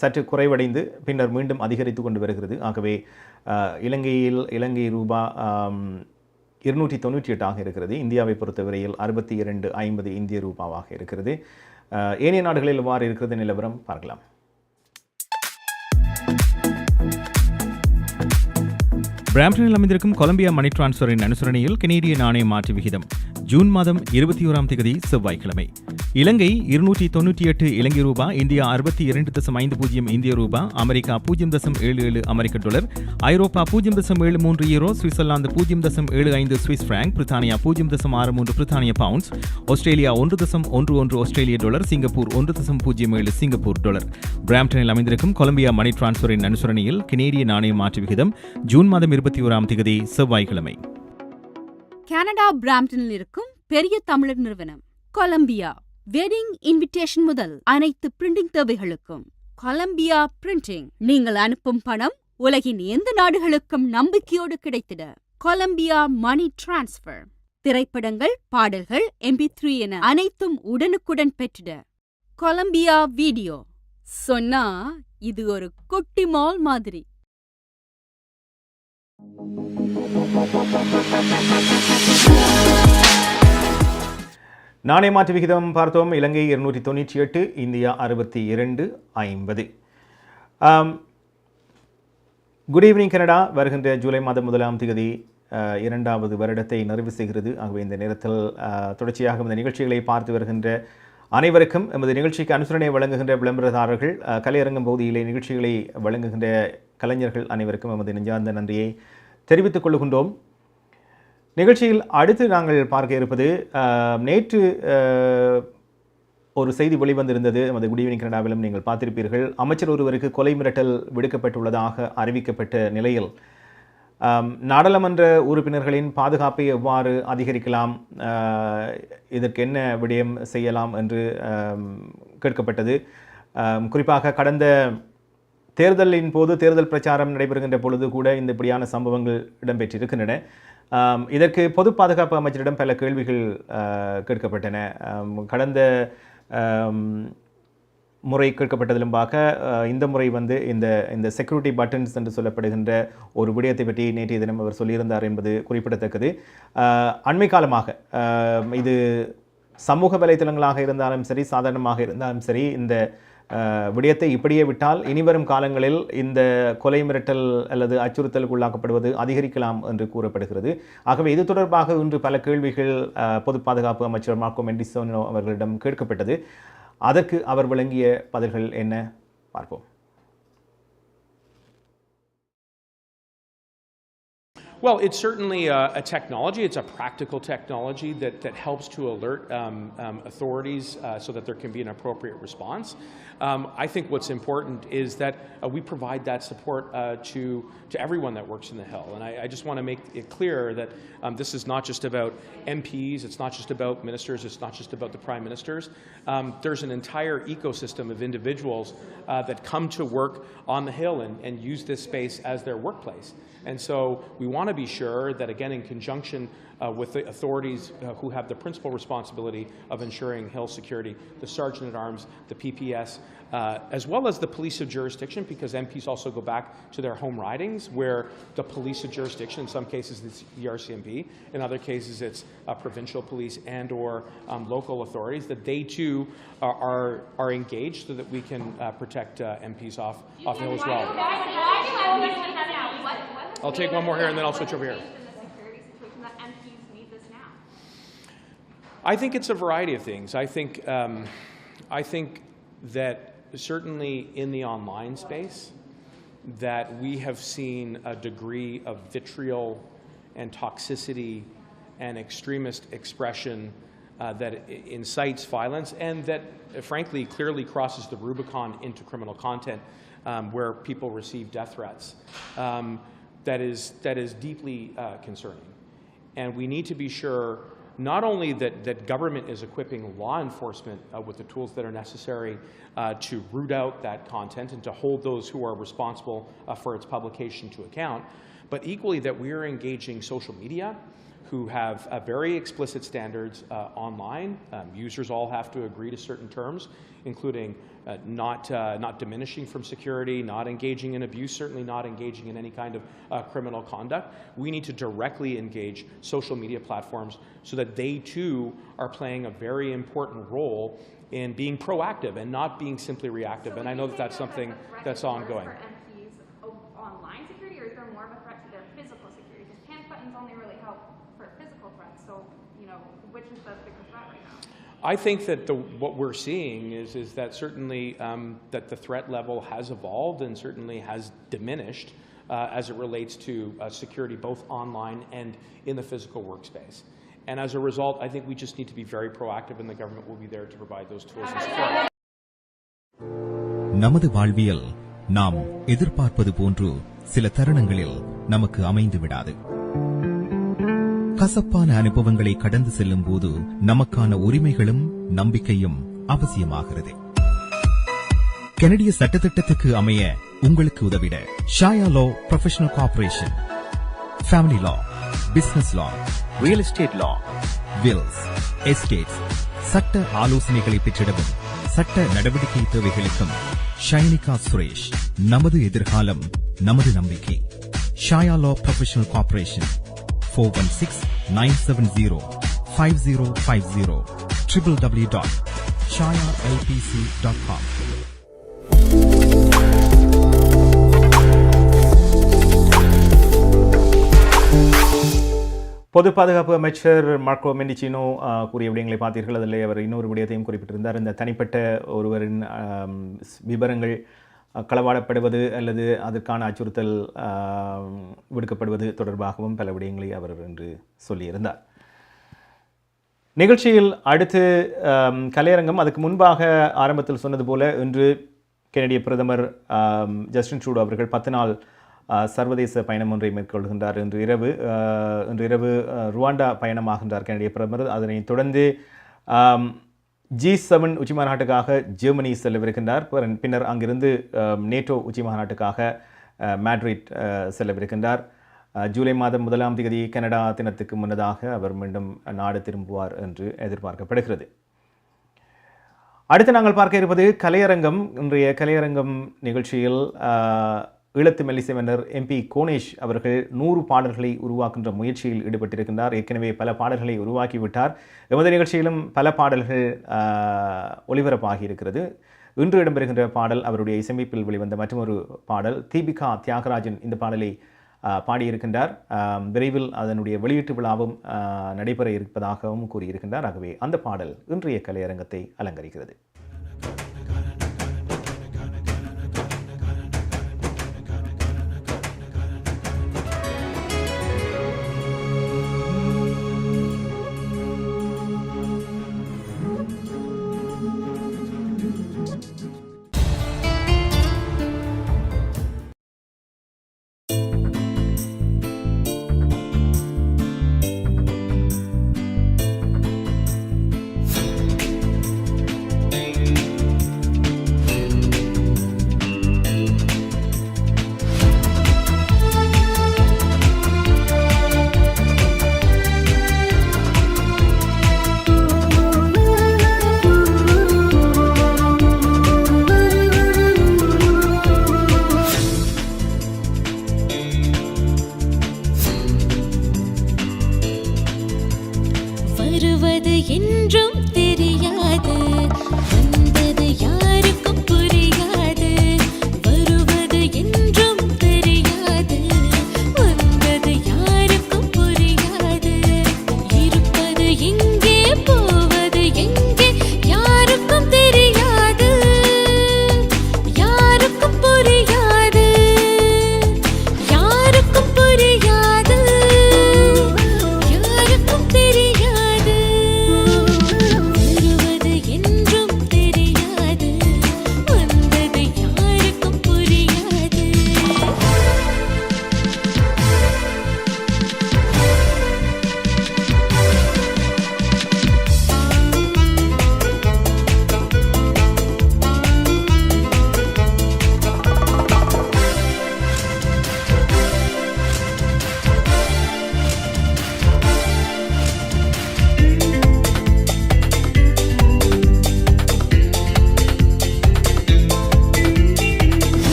சற்று குறைவடைந்து பின்னர் மீண்டும் அதிகரித்து கொண்டு வருகிறது. ஆகவே இலங்கை ரூபா 298 இருக்கிறது. இந்தியாவை பொறுத்தவரையில் 62.50 இந்திய ரூபாவாக இருக்கிறது. ஏனைய நாடுகளில் எவ்வாறு இருக்கிறது நிலவரம் பார்க்கலாம். பிராம்ப்டனில் அமைந்திருக்கும் கொலம்பியா மணி டிரான்ஸ்ஃபரின் அனுசரணையில் கனேடிய நாணய மாற்று விகிதம் ஜூன் மாதம் 21ஆம் தேதி செவ்வாய்க்கிழமை. இலங்கை 298 இலங்கை ரூபா, இந்தியா 62.50 இந்திய ரூபா, அமெரிக்கா 0.77 அமெரிக்க டாலர், ஐரோப்பா 0.73 யூரோ, சுவிட்சர்லாந்து 0.75 சுவிஸ் பிராங்க், பிரித்தானியா 0.63 பிரித்தானிய பவுண்ட்ஸ், ஆஸ்திரேலியா 1.11 ஆஸ்திரேலிய டாலர், சிங்கப்பூர் 1.07 சிங்கப்பூர் டாலர். பிராம்டனில் அமைந்திருக்கும் கொலம்பியா மணி டிரான்ஸ்பரின் அனுசரணையில் கனேடிய நாணய மாற்று விகிதம் ஜூன் மாதம் 21ஆம் தேதி செவ்வாய்க்கிழமை. கனடா பிராம்டனில் இருக்கும் பெரிய தமிழர் நிறுவனம் கொலம்பியா. வெட்டிங் இன்விடேஷன் முதல் அனைத்து பிரிண்டிங் தேவைகளுக்கும் கொலம்பியா பிரிண்டிங். நீங்கள் அனுப்பும் பணம் உலகின் எந்த நாடுகளுக்கும் நம்பிக்கையோடு கிடைத்திட கொலம்பியா மணி டிரான்ஸ்பர். திரைப்படங்கள், பாடல்கள், MP3 என அனைத்தும் உடனுக்குடன் பெற்றிட கொலம்பியா வீடியோ. சொன்னா இது ஒரு குட்டி மால் மாதிரி. நாணய மாற்று விகிதம் பார்த்தோம். இலங்கை 298, இந்தியா 62.50. குட் ஈவினிங் கனடா வருகின்ற ஜூலை மாதம் 1ஆம் தேதி 2வது வருடத்தை நிறைவு செய்கிறது. ஆகவே இந்த நேரத்தில் தொடர்ச்சியாக இந்த நிகழ்ச்சிகளை பார்த்து வருகின்ற அனைவருக்கும் எமது நிகழ்ச்சிக்கு அனுசரணை வழங்குகின்ற விளம்பரதாரர்கள், கலையரங்கம் பகுதியிலே நிகழ்ச்சிகளை வழங்குகின்ற கலைஞர்கள் அனைவருக்கும் எமது நெஞ்சார்ந்த நன்றியை தெரிவித்துக் கொள்கின்றோம். நிகழ்ச்சியில் அடுத்து நாங்கள் பார்க்க இருப்பது, நேற்று ஒரு செய்தி வெளிவந்திருந்தது. நமது குட் ஈவினிங் கனடாவிலும் நீங்கள் பார்த்திருப்பீர்கள். அமைச்சர் ஒருவருக்கு கொலை மிரட்டல் விடுக்கப்பட்டுள்ளதாக அறிவிக்கப்பட்ட நிலையில் நாடாளுமன்ற உறுப்பினர்களின் பாதுகாப்பை எவ்வாறு அதிகரிக்கலாம், இதற்கு என்ன விடயம் செய்யலாம் என்று கேட்கப்பட்டது. குறிப்பாக கடந்த தேர்தலின் போது, தேர்தல் பிரச்சாரம் நடைபெறுகின்ற பொழுது கூட இந்த இப்படியான சம்பவங்கள் இடம்பெற்றிருக்கின்றன. இதற்கு பொது பாதுகாப்பு அமைச்சரிடம் பல கேள்விகள் கேட்கப்பட்டன. கடந்த முறை கேட்கப்பட்டதிலும்பாக இந்த முறை இந்த செக்யூரிட்டி பட்டன்ஸ் என்று சொல்லப்படுகின்ற ஒரு விடயத்தை பற்றி நேற்றைய தினம் அவர் சொல்லியிருந்தார் என்பது குறிப்பிடத்தக்கது. அண்மை காலமாக இது சமூக வலைத்தளங்களாக இருந்தாலும் சரி, சாதாரணமாக இருந்தாலும் சரி, இந்த விடயத்தை இப்படியே விட்டால் இனிவரும் காலங்களில் இந்த கொலை மிரட்டல் அல்லது அச்சுறுத்தலுக்கு உள்ளாக்கப்படுவது அதிகரிக்கலாம் என்று கூறப்படுகிறது. ஆகவே இது தொடர்பாக இன்று பல கேள்விகள் பொது பாதுகாப்பு அமைச்சர் மார்க்கோ மெண்டிசோனோ அவர்களிடம் கேட்கப்பட்டது. அதற்கு அவர் வழங்கிய பதில்கள் என்ன பார்ப்போம். Well, it's certainly a technology. It's a practical technology that helps to alert authorities so that there can be an appropriate response. I think what's important is that we provide that support to everyone that works in the Hill. And I just want to make it clear that this is not just about MPs, it's not just about ministers, it's not just about the prime ministers. There's an entire ecosystem of individuals that come to work on the Hill and use this space as their workplace. And so we want to be sure that, again, in conjunction with the authorities who have the principal responsibility of ensuring Hill security, the Sergeant at Arms, the PPS, as well as the police of jurisdiction, because MPs also go back to their home ridings where the police of jurisdiction, in some cases it's the RCMP, in other cases it's provincial police and or local authorities, that they too are engaged so that we can protect MPs off Hill as well. I'll take one more here and then I'll switch over here. I think it's a variety of things. I think that certainly in the online space that we have seen a degree of vitriol and toxicity and extremist expression that incites violence and that frankly clearly crosses the Rubicon into criminal content where people receive death threats. That is deeply concerning. And we need to be sure not only that government is equipping law enforcement with the tools that are necessary to root out that content and to hold those who are responsible for its publication to account, but equally that we are engaging social media who have very explicit standards online. Users all have to agree to certain terms, including not diminishing from security, not engaging in abuse, certainly not engaging in any kind of criminal conduct. We need to directly engage social media platforms so that they too are playing a very important role in being proactive and not being simply reactive. And I know that that's something that's ongoing. For MPs online security, or is there more of a threat to their physical security? Because panic buttons only really help for physical threats. So, which I think that what we're seeing is that certainly that the threat level has evolved and certainly has diminished as it relates to security both online and in the physical workspace. And as a result, I think we just need to be very proactive, and the government will be there to provide those tools and support. நமது வாழ்வியல் நாம் எதிர்பார்ப்பது போன்று சில தருணங்களில் நமக்கு அமைந்து விடாது. கசப்பான அனுபவங்களை கடந்து செல்லும் போது நமக்கான உரிமைகளும் நம்பிக்கையும் அவசியமாகிறது. கனடிய சட்டத்திட்டத்துக்கு அமைய உங்களுக்கு உதவிட ஷாயா லா ப்ரொஃபஷனல் கார்ப்பரேஷன், ஃபேமிலி லா, பிசினஸ் லா, ரியல் எஸ்டேட் லா, வில்ஸ், எஸ்டேட்ஸ், சட்ட ஆலோசனைகளை பெற்றிடவும் சட்ட நடவடிக்கை தேவைகளுக்கும் ஷைனிகா சுரேஷ். நமது எதிர்காலம் நமது நம்பிக்கை. ஷாயா லா ப்ரொஃபஷனல் கார்ப்பரேஷன் 416-970-5050 www.shayalpc.com. பொது பாதுகாப்பு அமைச்சர் மார்க்கோ மெண்டிச்சினோ கூறிய விடயங்களை பார்த்தீர்கள். அதில் அவர் இன்னொரு விடயத்தையும் குறிப்பிட்டிருந்தார். இந்த தனிப்பட்ட ஒருவரின் விவரங்கள் களவாடப்படுவது அல்லது அதற்கான அச்சுறுத்தல் விடுக்கப்படுவது தொடர்பாகவும் பல விடயங்களை அவர் என்று சொல்லியிருந்தார். நிகழ்ச்சியில் அடுத்து கலையரங்கம். அதுக்கு முன்பாக ஆரம்பத்தில் சொன்னது போல இன்று கெனடிய பிரதமர் ஜஸ்டின் ட்ரூடோ அவர்கள் 10 நாள் சர்வதேச பயணம் ஒன்றை மேற்கொள்கின்றார். இன்று இரவு ருவாண்டா பயணமாகின்றார் கெனடிய பிரதமர். அதனைத் தொடர்ந்து G7 உச்சிமாநாட்டுக்காக ஜெர்மனி செல்லவிருக்கின்றார். பின்னர் அங்கிருந்து நேட்டோ உச்சிமாநாட்டுக்காக மேட்ரிட் செல்லவிருக்கின்றார். ஜூலை மாதம் 1ஆம் தேதி கனடா தினத்துக்கு முன்னதாக அவர் மீண்டும் நாடு திரும்புவார் என்று எதிர்பார்க்கப்படுகிறது. அடுத்து நாங்கள் பார்க்க இருப்பது கலையரங்கம். இன்றைய கலையரங்கம் நிகழ்ச்சியில் ஈழத்து மெல்லிசை மன்னர் MP கோனேஷ் அவர்கள் 100 பாடல்களை உருவாக்குகின்ற முயற்சியில் ஈடுபட்டிருக்கின்றார். ஏற்கனவே பல பாடல்களை உருவாக்கிவிட்டார். எமது நிகழ்ச்சியிலும் பல பாடல்கள் ஒளிபரப்பாகி இருக்கிறது. இன்று இடம்பெறுகின்ற பாடல் அவருடைய இசையமைப்பில் வெளிவந்த மற்றொரு பாடல். தீபிகா தியாகராஜன் இந்த பாடலை பாடியிருக்கின்றார். விரைவில் அதனுடைய வெளியீட்டு விழாவும் நடைபெற இருப்பதாகவும் கூறியிருக்கின்றார். ஆகவே அந்த பாடல் இன்றைய கலையரங்கத்தை அலங்கரிக்கிறது.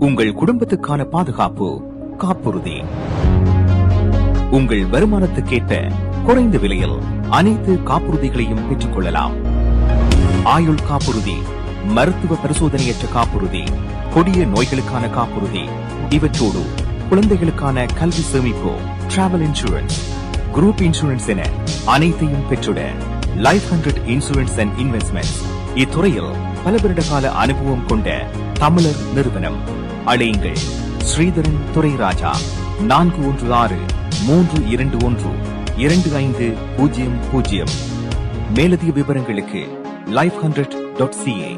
உங்கள் குடும்பத்துக்கான பாதுகாப்பு காப்புறுதி. உங்கள் வருமானத்துக்கேற்ற குறைந்த விலையில் அனைத்து காப்புறுதிகளையும் பெற்றுக் கொள்ளலாம். ஆயுள் காப்புறுதி, மருத்துவ பரிசோதனையற்ற காப்புறுதி, கொடிய நோய்களுக்கான காப்புறுதி, இவற்றோடு குழந்தைகளுக்கான கல்வி சேமிப்பு, டிராவல் இன்சூரன்ஸ், குரூப் இன்சூரன்ஸ் என அனைத்தையும் பெற்றுட லைஃப் 100 இன்சூரன்ஸ் அண்ட் இன்வெஸ்ட்மெண்ட்ஸ் இத்துறையில் பல வருட கால அனுபவம் கொண்ட தமிழர் நிறுவனம். அழையுங்கள் ஸ்ரீதரன் துரைராஜா 416-321-2500. மேலதிக விவரங்களுக்கு life100.ca.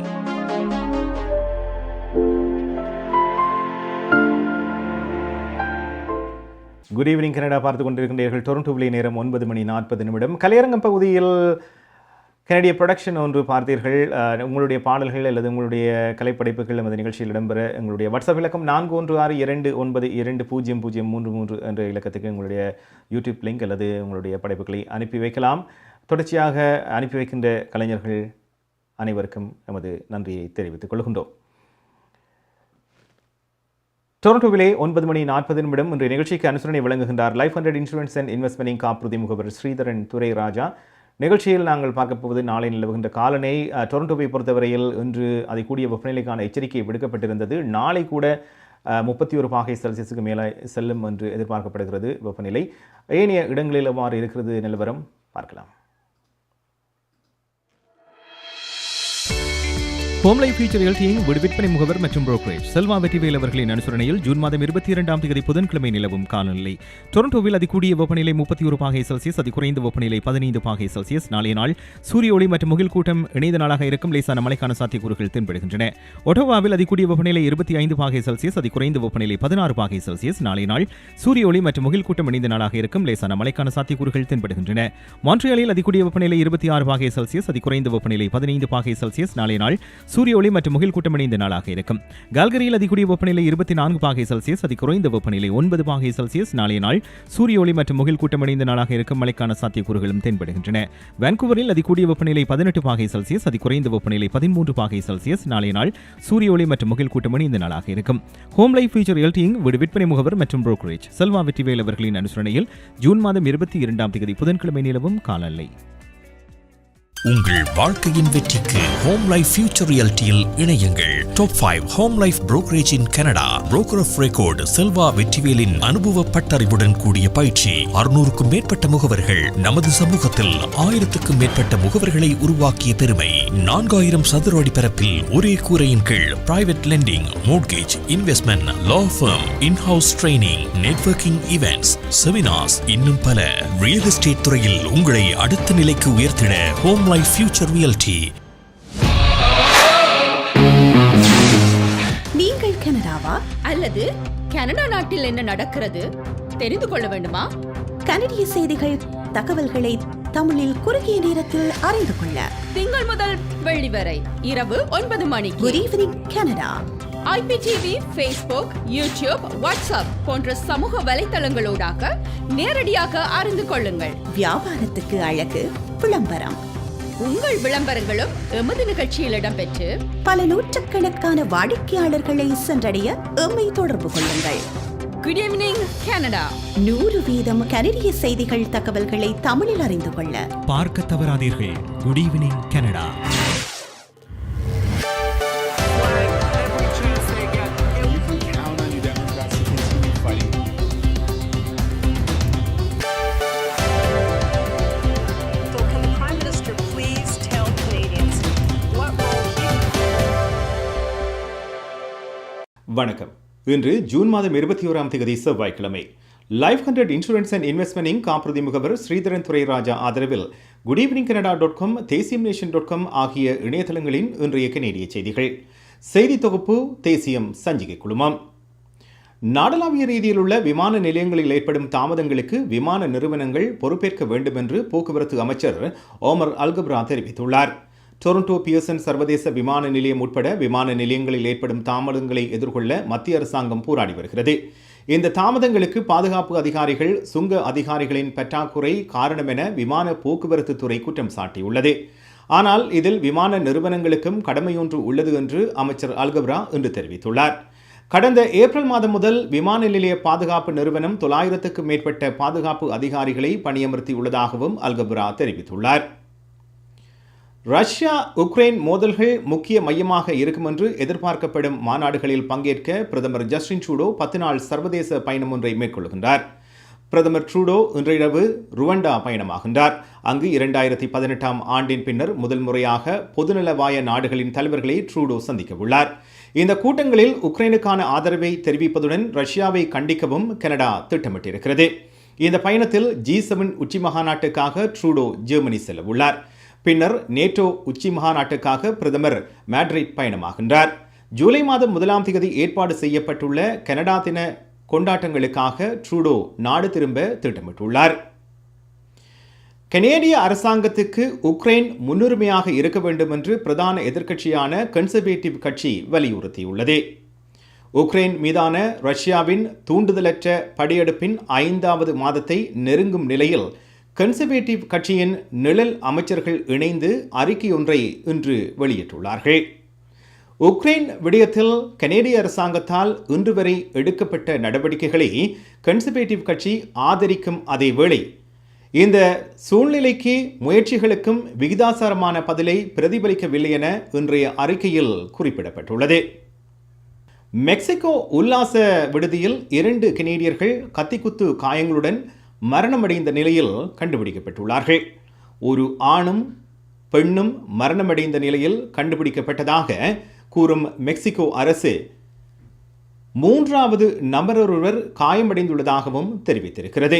குட் ஈவினிங் கனடா பார்த்து கொண்டிருக்கின்றீர்கள். டொரண்டோவிலே நேரம் 9:40. கலையரங்கம் பகுதியில் கனடிய ப்ரொடக்ஷன் ஒன்று பார்த்தீர்கள். உங்களுடைய பாடல்கள் அல்லது உங்களுடைய கலைப்படைப்புகள் நமது நிகழ்ச்சியில் இடம்பெற எங்களுடைய வாட்ஸ்அப் இலக்கம் 4162920033 என்ற இலக்கத்துக்கு உங்களுடைய யூடியூப் லிங்க் அல்லது உங்களுடைய படைப்புகளை அனுப்பி வைக்கலாம். தொடர்ச்சியாக அனுப்பி வைக்கின்ற கலைஞர்கள் அனைவருக்கும் எமது நன்றியை தெரிவித்துக் கொள்கின்றோம். டொரண்டோவிலே 9:40. இன்றைய நிகழ்ச்சிக்கு அனுசரணை வழங்குகின்றார் லைஃப் 100 இன்சூரன்ஸ் அண்ட் இன்வெஸ்ட்மெண்ட் காப்புறுதி முகவர் ஸ்ரீதரன் துரைராஜா. நிகழ்ச்சியில் நாங்கள் பார்க்க போவது நாளை நிலவுகின்ற காலனை. டொரண்டோவை பொறுத்தவரையில் இன்று அதை கூடிய வெப்பநிலைக்கான எச்சரிக்கை விடுக்கப்பட்டிருந்தது. நாளை கூட 31 பாகை செல்சியஸுக்கு மேலே செல்லும் என்று எதிர்பார்க்கப்படுகிறது வெப்பநிலை. ஏனைய இடங்களில் எவ்வாறு இருக்கிறது நிலவரம் பார்க்கலாம். ஹோம் லைஃப் ஃபியூச்சர் ரியல்டியின் வீடு விற்பனை முகவர் மற்றும் புரோக்கரேஜ் செல்வா வெற்றிவேல் அவர்களின் அனுசரணையில் ஜூன் மாதம் 22ஆம் தேதி புதன்கிழமை நிலவும் காலநிலை. டொரண்டோவில் அதிகூடிய வெப்பநிலை 31 பாகை செல்சியஸ், அதிகுறைந்த வெப்பநிலை 15 பாகை செல்சியஸ். நாளைய நாள் சூரிய ஒளி மற்றும் முகில் கூட்டம் இணைந்த நாளாக இருக்கும். லேசான மழைக்கான சாத்தியக்கூறுகள் தென்படுகின்றன. ஒட்டோவாவில் அதிகூடிய வெப்பநிலை 25 பாகை செல்சியஸ், அதிகுறைந்த வெப்பநிலை 16 பாகை செல்சியஸ். நாளைய நாள் சூரிய ஒளி மற்றும் முகில் கூட்டம் இணைந்த நாளாக இருக்கும். லேசான மழைக்கான சாத்தியக்கூறுகள் தென்படுகின்றன. மான்ட்ரியாலில் அதிகூடிய வெப்பநிலை 26 பாகை செல்சியஸ், அதிகுறைந்த வெப்பநிலை 15 பாகை செல்சியஸ். நாளைய நாள் சூரிய ஒளி மற்றும் முகில் கூட்டம் இணைந்த நாளாக இருக்கும். கால்கரியில் அதிகூடிய வெப்பநிலை 24 பாகை செல்சியஸ், அதிகுறைந்த வெப்பநிலை 9 பாகை செல்சியஸ். நாளைய நாள் சூரிய ஒளி மற்றும் முகில் கூட்டம் இணைந்த நாளாக இருக்கும். மழைக்கான சாத்தியக்கூறுகளும் தென்படுகின்றன. வான்கூவரில் அதிகூடிய வெப்பநிலை 18 பாகை செல்சியஸ், அதிகுறைந்த வெப்பநிலை 13 பாகை செல்சியஸ். நாளைய நாள் சூரிய ஒளி மற்றும் முகில் கூட்டம் இணைந்த நாளாக இருக்கும். ஹோம் லைஃப் ஃபியூச்சர் ரியல்டியின் வீடு விற்பனை முகவர் மற்றும் புரோக்கரேஜ் செல்வா வெற்றிவேல் அவர்களின் அனுசரணையில் ஜூன் மாதம் 22ஆம் தேதி புதன்கிழமை நிலவும் காலநிலை. உங்கள் வாழ்க்கையின் வெற்றிக்கு ஹோம் லைஃப் ஃபியூச்சர் ரியல்டியில் இணையுங்கள். Top 5 Home Life brokerage in Canada. Broker of record Selva வெற்றிவேலின் அனுபவ பட்டறிவுடன் கூடிய பயிற்சி. 600க்கும் மேற்பட்ட முகவர்கள் நமது சமூகத்தில் 1000க்கும் மேற்பட்ட முகவர்களை உருவாக்கிய பெருமை. 4000 சதுர அடி பரப்பில் ஒரே கூரையின் கீழ் private lending, mortgage, investment, law firm, in house training, networking events, seminars, இன்னும் பல. ரியல் எஸ்டேட் துறையில் உங்களை அடுத்த நிலைக்கு உயர்த்திட ஹோம் லைஃப் ஃபியூச்சர் ரியல்டி. நீங்கள் கனடாவா அல்லது கனடா நாட்டில் என்ன நடக்கிறது தெரிந்து கொள்ள வேண்டுமா? கனடிய செய்திகள், தகவல்களை தமிழில் குறுகிய நேரத்தில் அறிந்து கொள்ள திங்கள் முதல் வெள்ளி வரை இரவு 9 மணிக்கு good evening Canada IPTV, Facebook, YouTube, WhatsApp போன்ற சமூக வலைத்தளங்களூடாக நேரடியாக அறிந்து கொள்ளுங்கள். வியாபாரத்துக்கு அழகு விளம்பரம். உங்கள் விளம்பரங்களும் எமது நிகழ்ச்சியில் இடம்பெற்று பல நூற்றுக்கணக்கான வாடிக்கையாளர்களை சென்றடைய எம்மை தொடர்பு கொள்ளுங்கள். Good evening Canada. 100% கனடிய செய்திகள், தகவல்களை தமிழில் அறிந்து கொள்ள பார்க்க தவறாதீர்கள். Good evening Canada. வணக்கம். இன்று ஜூன் மாதம் 21ஆம் தேதி செவ்வாய்க்கிழமை. லைஃப் 100 இன்சூரன்ஸ் அண்ட் இன்வெஸ்ட்மெண்ட் காப்புறுதி முகவர் ஸ்ரீதரன் துரைராஜா ஆதரவில் குட் ஈவினிங் கனடா.com, தேசியம்நேஷன்.com ஆகிய இணையதளங்களின் இன்றைய கனேடிய செய்திகள். செய்தி தொகுப்பு தேசியம் சஞ்சிகை குழுமம். நாடளாவிய ரீதியில் உள்ள விமான நிலையங்களில் ஏற்படும் தாமதங்களுக்கு விமான நிறுவனங்கள் பொறுப்பேற்க வேண்டும் என்று போக்குவரத்து அமைச்சர் ஓமர் அல்கப்ரா தெரிவித்துள்ளார். டொரண்டோ பியர்சன் சர்வதேச விமான நிலையம் உட்பட விமான நிலையங்களில் ஏற்படும் தாமதங்களை எதிர்கொள்ள மத்திய அரசாங்கம் போராடி வருகிறது. இந்த தாமதங்களுக்கு பாதுகாப்பு அதிகாரிகள், சுங்க அதிகாரிகளின் பற்றாக்குறை காரணம் என விமான போக்குவரத்து துறை குற்றம் சாட்டியுள்ளது. ஆனால் இதில் விமான நிறுவனங்களுக்கும் கடமையொன்று உள்ளது என்று அமைச்சர் அல்கப்ரா இன்று தெரிவித்துள்ளார். கடந்த ஏப்ரல் மாதம் முதல் விமான நிலைய பாதுகாப்பு நிறுவனம் 900க்கும் மேற்பட்ட பாதுகாப்பு அதிகாரிகளை பணியமர்த்தியுள்ளதாகவும் அல்கபுரா தெரிவித்துள்ளார். ரஷ்யா உக்ரைன் மோதல்கள் முக்கிய மையமாக இருக்கும் என்று எதிர்பார்க்கப்படும் மாநாடுகளில் பங்கேற்க பிரதமர் ஜஸ்டின் ட்ரூடோ 10 நாள் சர்வதேச பயணம் ஒன்றை மேற்கொள்கின்றார். பிரதமர் ட்ரூடோ இன்றிரவு ருவண்டா பயணமாகின்றார். அங்கு 2018ஆம் ஆண்டின் பின்னர் முதல் முறையாக பொதுநலவாய நாடுகளின் தலைவர்களை ட்ரூடோ சந்திக்க உள்ளார். இந்த கூட்டங்களில் உக்ரைனுக்கான ஆதரவை தெரிவிப்பதுடன் ரஷ்யாவை கண்டிக்கவும் கனடா திட்டமிட்டிருக்கிறது. இந்த பயணத்தில் G7 உச்சி மகாநாட்டுக்காக ட்ரூடோ ஜெர்மனி செல்ல உள்ளார். பின்னர் நேட்டோ உச்சி மகாநாட்டுக்காக பிரதமர் மேட்ரிட் பயணமாகின்றார். ஜூலை மாதம் 1ஆம் தேதி ஏற்பாடு செய்யப்பட்டுள்ள கனடா தின கொண்டாட்டங்களுக்காக ட்ரூடோ நாடு திரும்ப திட்டமிட்டுள்ளார். கனேடிய அரசாங்கத்துக்கு உக்ரைன் முன்னுரிமையாக இருக்க வேண்டும் என்று பிரதான எதிர்க்கட்சியான கன்சர்வேட்டிவ் கட்சி வலியுறுத்தியுள்ளது. உக்ரைன் மீதான ரஷ்யாவின் தூண்டுதலற்ற படையெடுப்பின் 5வது மாதத்தை நெருங்கும் நிலையில் கன்சர்வேட்டிவ் கட்சியின் நிழல் அமைச்சர்கள் இணைந்து அறிக்கையொன்றை இன்று வெளியிட்டுள்ளார்கள். உக்ரைன் விடயத்தில் கனேடிய அரசாங்கத்தால் இன்று வரை எடுக்கப்பட்ட நடவடிக்கைகளை கன்சர்வேட்டிவ் கட்சி ஆதரிக்கும் அதேவேளை இந்த சூழ்நிலைக்கு முயற்சிகளுக்கும் விகிதாசாரமான பதிலை பிரதிபலிக்கவில்லை என இன்றைய அறிக்கையில் குறிப்பிடப்பட்டுள்ளது. மெக்சிகோ உல்லாச விடுதியில் 2 கனேடியர்கள் கத்திக்குத்து காயங்களுடன் மரணமடைந்த நிலையில் கண்டுபிடிக்கப்பட்டுள்ளார்கள். ஒரு ஆணும் பெண்ணும் மரணமடைந்த நிலையில் கண்டுபிடிக்கப்பட்டதாக கூறும் மெக்சிகோ அரசு 3வது நபரொருவர் காயமடைந்துள்ளதாகவும் தெரிவித்திருக்கிறது.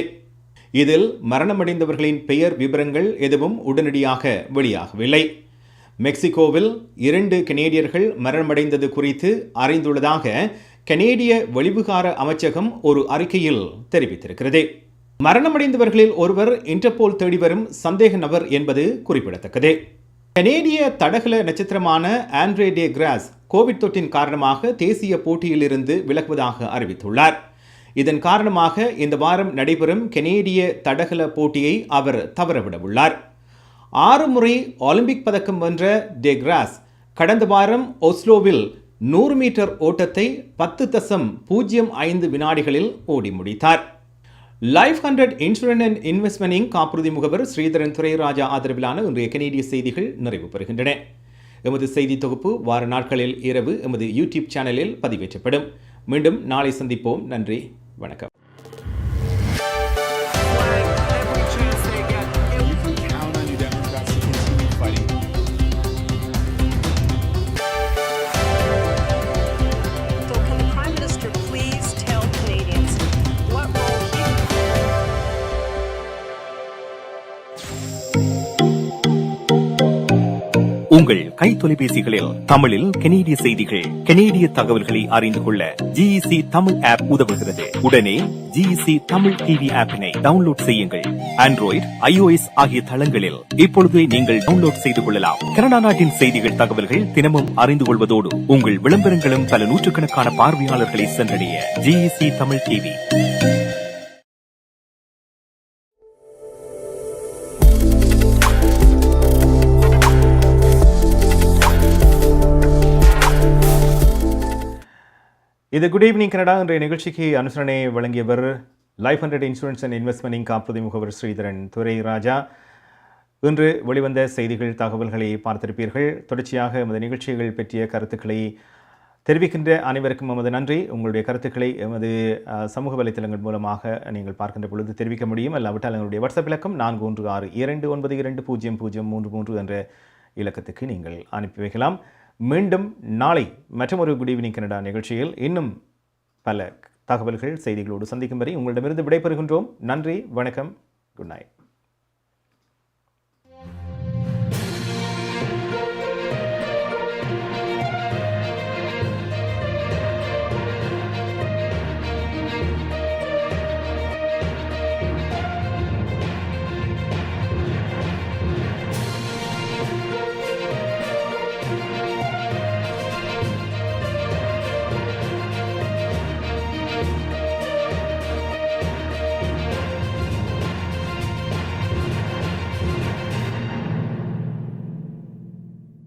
இதில் மரணமடைந்தவர்களின் பெயர் விவரங்கள் எதுவும் உடனடியாக வெளியாகவில்லை. மெக்சிகோவில் 2 கனேடியர்கள் மரணமடைந்தது குறித்து அறிந்துள்ளதாக கனேடிய வெளிவிகார அமைச்சகம் ஒரு அறிக்கையில் தெரிவித்திருக்கிறது. மரணமடைந்தவர்களில் ஒருவர் இன்டர்போல் தேடி வரும் சந்தேக நபர் என்பது குறிப்பிடத்தக்கது. கனேடிய தடகள நட்சத்திரமான ஆண்ட்ரே டே கிராஸ் கோவிட் தொற்றின் காரணமாக தேசிய போட்டியிலிருந்து விலகுவதாக அறிவித்துள்ளார். இதன் காரணமாக இந்த வாரம் நடைபெறும் கனேடிய தடகள போட்டியை அவர் தவறவிட உள்ளார். 6 முறை ஒலிம்பிக் பதக்கம் வென்ற டே கிராஸ் கடந்த வாரம் ஒஸ்லோவில் 100 மீட்டர் ஓட்டத்தை 10.05 வினாடிகளில் ஓடி முடித்தார். லைஃப் 100 இன்சூரன்ஸ் அண்ட் இன்வெஸ்ட்மெண்ட் காப்புறுதி முகவர் ஸ்ரீதரன் துரைராஜா ஆதரவிலான இன்றைய கனேடிய செய்திகள் நிறைவு பெறுகின்றன. எமது செய்தி தொகுப்பு வார நாட்களில் இரவு எமது யூடியூப் சேனலில் பதிவேற்றப்படும். மீண்டும் நாளை சந்திப்போம். நன்றி, வணக்கம். உங்கள் கை தொலைபேசிகளில் தமிழில் கனேடிய செய்திகள், கனேடிய தகவல்களை அறிந்து கொள்ள GEC தமிழ் ஆப் உதவுகிறது. உடனே GEC தமிழ் டிவி ஆப்பினை டவுன்லோட் செய்யுங்கள். ஆண்ட்ராய்டு, iOS ஆகிய தளங்களில் இப்பொழுதே நீங்கள் டவுன்லோட் செய்து கொள்ளலாம். கனடா நாட்டின் செய்திகள், தகவல்கள் தினமும் அறிந்து கொள்வதோடு உங்கள் விளம்பரங்களும் பல நூற்றுக்கணக்கான பார்வையாளர்களை சென்றடைய GEC தமிழ் டிவி. இது குட் ஈவினிங் கனடா. இன்றைய நிகழ்ச்சிக்கு அனுசரணை வழங்கியவர் லைஃப் 100 இன்சூரன்ஸ் அண்ட் இன்வெஸ்ட்மெண்ட் காப்புறுதி முகவர் ஸ்ரீதரன் துரைராஜா. இன்று வெளிவந்த செய்திகள், தகவல்களை பார்த்திருப்பீர்கள். தொடர்ச்சியாக எமது நிகழ்ச்சிகள் பற்றிய கருத்துக்களை தெரிவிக்கின்ற அனைவருக்கும் எமது நன்றி. உங்களுடைய கருத்துக்களை எமது சமூக வலைத்தளங்கள் மூலமாக நீங்கள் பார்க்கின்ற பொழுது தெரிவிக்க முடியும். அல்லாவிட்டால் எங்களுடைய வாட்ஸ்அப் இலக்கம் 4162920033 என்ற இலக்கத்துக்கு நீங்கள் அனுப்பி வைக்கலாம். மீண்டும் நாளை மற்றொரு குட் ஈவினிங் கனடா நிகழ்ச்சியில் இன்னும் பல தகவல்கள், செய்திகளோடு சந்திக்கும் வரை உங்களிடமிருந்து விடைபெறுகின்றோம். நன்றி, வணக்கம், குட் நைட்.